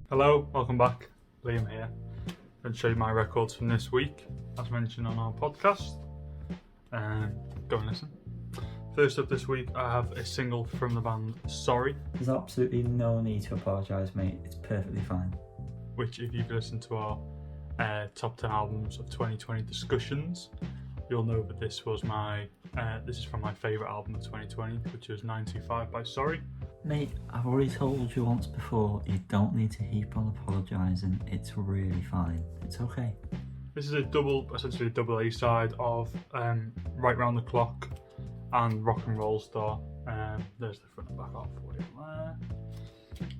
Hello, welcome back. Liam here. I'm going to show you my records from this week, as mentioned on our podcast. Go and listen. First up this week, I have a single from the band Sorry. There's absolutely no need to apologise, mate. It's perfectly fine. Which, if you've listened to our top 10 albums of 2020 discussions, you'll know that this is from my favourite album of 2020, which was 925 by Sorry. Mate, I've already told you once before, you don't need to heap on apologising. It's really fine. It's okay. This is essentially a double A side of Right Round the Clock and Rock and Roll Star. There's the front and back art for you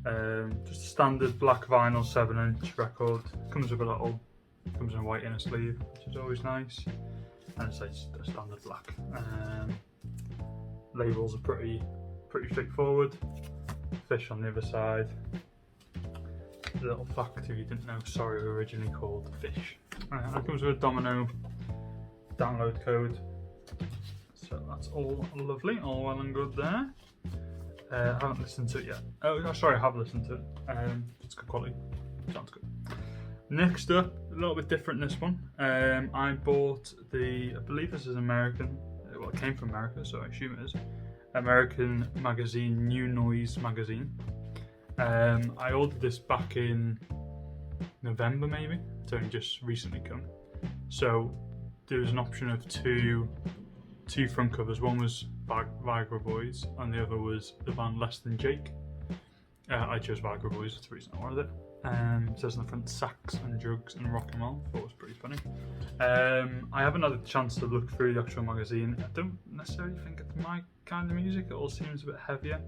there. Just a standard black vinyl 7-inch record. Comes in a white inner sleeve, which is always nice. And it's a standard black. Labels are pretty straightforward. Fish on the other side. A little fact if you didn't know, Sorry were originally called Fish. It comes with a Domino download code. So that's all lovely, all well and good there. I haven't listened to it yet. Oh, sorry, I have listened to it. It's good quality. Sounds good. Next up, a little bit different this one. I bought I believe this is American. Well, it came from America, so I assume it is. American magazine, New Noise magazine. I ordered this back in November, maybe. It's only just recently come. So there was an option of two front covers. One was Viagra Boys, and the other was the band Less Than Jake. I chose Viagra Boys. That's the reason I wanted it. It says on the front Sax and Drugs and Rock and Roll. Thought it was pretty funny. I haven't had a chance to look through the actual magazine. I don't necessarily think it's my kind of music. It all seems a bit heavier.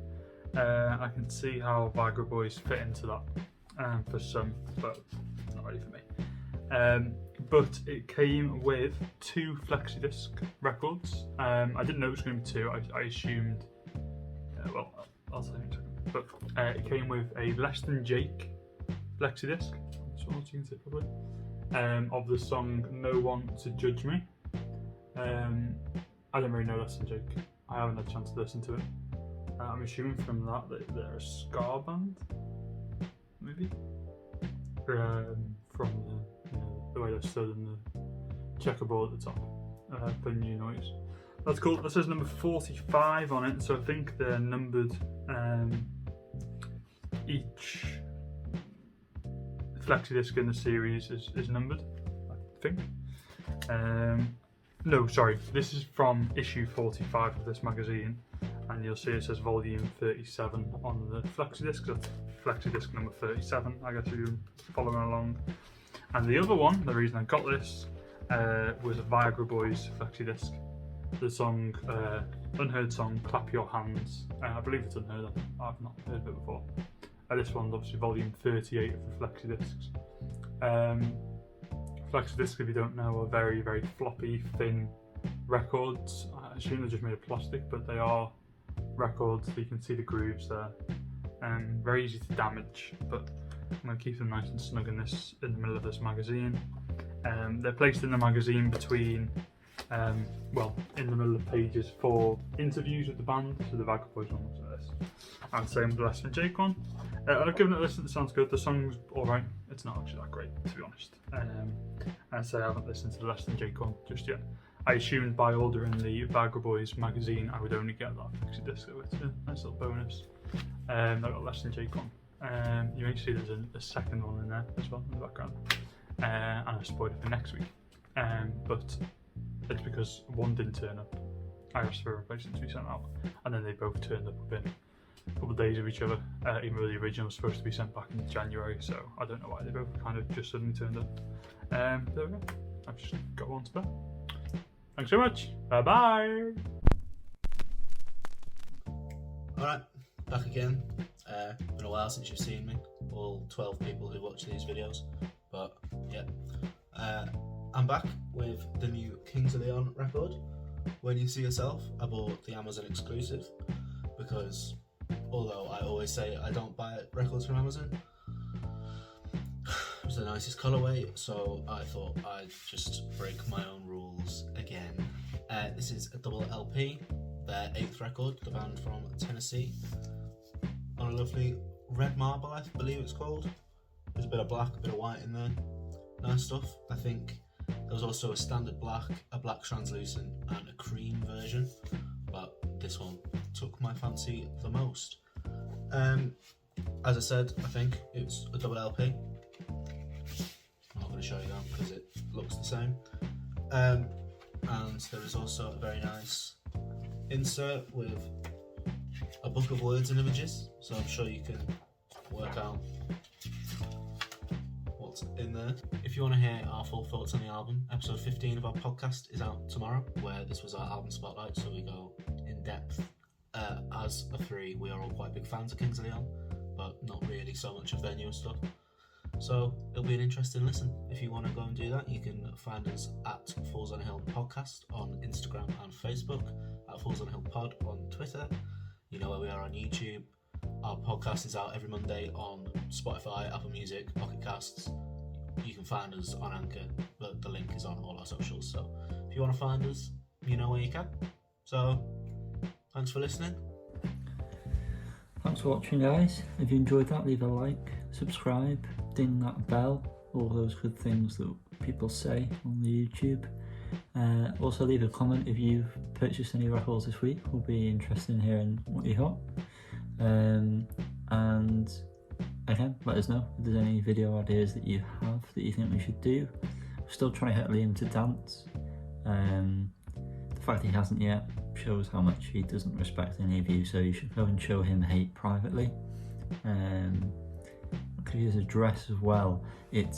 I can see how Viagra Boys fit into that for some, but not really for me. But it came with 2 flexi disc records. I didn't know it was going to be 2. I assumed. Well, I'll tell you in a second. But it came with a Less Than Jake flexi disc. That's what you can say probably. Of the song No One to Judge Me. I don't really know Less Than Jake. I haven't had a chance to listen to it. I'm assuming from that they're a ska band, maybe. From the way they're stood in the checkerboard at the top for New Noise. That's cool. That says number 45 on it, so I think they're numbered. Each flexi disc in the series is numbered, I think. No, sorry, this is from issue 45 of this magazine, and you'll see it says volume 37 on the flexi disc. That's flexi disc number 37, I guess, if you're following along. And the other one, the reason I got this, was a Viagra Boys flexi disc. The song, unheard song, Clap Your Hands. I believe it's unheard, I've not heard of it before. This one's obviously volume 38 of the flexi discs. Flexi discs, if you don't know, are very, very floppy, thin records. I assume they're just made of plastic, but they are records, so you can see the grooves there. Very easy to damage, but I'm going to keep them nice and snug in the middle of this magazine. They're placed in the magazine between, in the middle of pages for interviews with the band, so the Viagra Boys one looks like this. And same with the Less Than Jake one. I've given it a listen, it sounds good. The song's alright, it's not actually that great, to be honest. And so I haven't listened to the Less Than Jake one just yet. I assumed by ordering the Viagra Boys magazine I would only get that flexi disc, so it's a nice little bonus. I've got Less Than Jake one. You may see there's a second one in there as well in the background. And I've spoiled it for next week. But it's because one didn't turn up. I asked for a replacement to be sent out, and then they both turned up within a couple of days of each other, even though the original was supposed to be sent back in January, so I don't know why they both kind of just suddenly turned up. There we go. I've just got one spare. Thanks so much. Bye bye. Alright, back again. Been a while since you've seen me, all 12 people who watch these videos, but yeah. I'm back with the new Kings of Leon record. When You See Yourself, I bought the Amazon exclusive because although I always say I don't buy records from Amazon, it was the nicest colourway, so I thought I'd just break my own rules again. This is a double LP, their 8th record, the band from Tennessee, on a lovely red marble, I believe it's called. There's a bit of black, a bit of white in there. Nice stuff. I think there was also a standard black, a black translucent, and a cream version, but this one took my fancy the most. As I said, I think it's a double LP. I'm not going to show you that because it looks the same. And there is also a very nice insert with a book of words and images, so I'm sure you can work out what's in there. If you want to hear our full thoughts on the album, episode 15 of our podcast is out tomorrow, where this was our album spotlight, so we go in depth. As a three, we are all quite big fans of Kings of Leon, but not really so much of their newer stuff. So it'll be an interesting listen. If you want to go and do that, you can find us at Falls on a Hill Podcast on Instagram and Facebook, at Falls on a Hill Pod on Twitter. You know where we are on YouTube. Our podcast is out every Monday on Spotify, Apple Music, Pocket Casts. You can find us on Anchor, but the link is on all our socials. So if you want to find us, you know where you can. So thanks for listening. Thanks for watching, guys. If you enjoyed that, leave a like, subscribe, ding that bell, all those good things that people say on the YouTube. Also leave a comment if you've purchased any records this week. We'll be interested in hearing what you got. And again, let us know if there's any video ideas that you have that you think we should do. We're still trying to get Liam to dance. The fact that he hasn't yet shows how much he doesn't respect any of you, so you should go and show him hate privately. Look at his address as well. It's